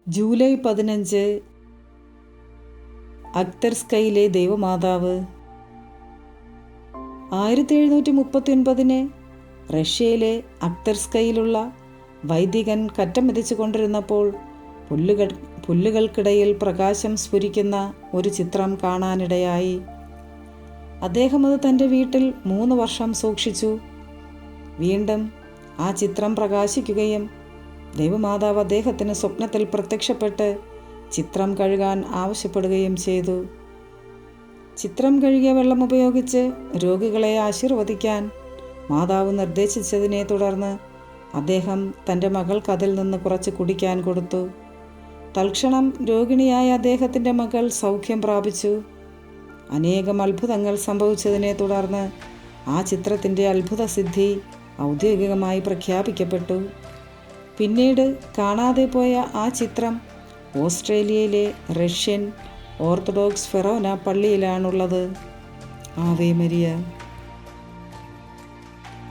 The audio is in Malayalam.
ജൂലൈ 15 അക്തർസ്കയിലെ ദൈവമാതാവ്. 1739 റഷ്യയിലെ അക്തർസ്കയിലുള്ള വൈദികൻ കറ്റം മെതിച്ചു കൊണ്ടിരുന്നപ്പോൾ പുല്ലുകൾക്കിടയിൽ പ്രകാശം സ്ഫുരിക്കുന്ന ഒരു ചിത്രം കാണാനിടയായി. അദ്ദേഹം അത് തൻ്റെ വീട്ടിൽ 3 വർഷം സൂക്ഷിച്ചു. വീണ്ടും ആ ചിത്രം പ്രകാശിക്കുകയും ദൈവമാതാവ് അദ്ദേഹത്തിന് സ്വപ്നത്തിൽ പ്രത്യക്ഷപ്പെട്ട് ചിത്രം കഴുകാൻ ആവശ്യപ്പെടുകയും ചെയ്തു. ചിത്രം കഴുകിയ വെള്ളം ഉപയോഗിച്ച് രോഗികളെ ആശീർവദിക്കാൻ മാതാവ് നിർദ്ദേശിച്ചതിനെ തുടർന്ന് അദ്ദേഹം തൻ്റെ മകൾക്ക് അതിൽ നിന്ന് കുറച്ച് കുടിക്കാൻ കൊടുത്തു. തൽക്ഷണം രോഗിണിയായ അദ്ദേഹത്തിൻ്റെ മകൾ സൗഖ്യം പ്രാപിച്ചു. അനേകം അത്ഭുതങ്ങൾ സംഭവിച്ചതിനെ തുടർന്ന് ആ ചിത്രത്തിൻ്റെ അത്ഭുത സിദ്ധി ഔദ്യോഗികമായി പ്രഖ്യാപിക്കപ്പെട്ടു. പിന്നീട് കാണാതെ പോയ ആ ചിത്രം ഓസ്ട്രേലിയയിലെ Russian orthodox Forane പള്ളിയിലാണുള്ളത്. Ave Maria.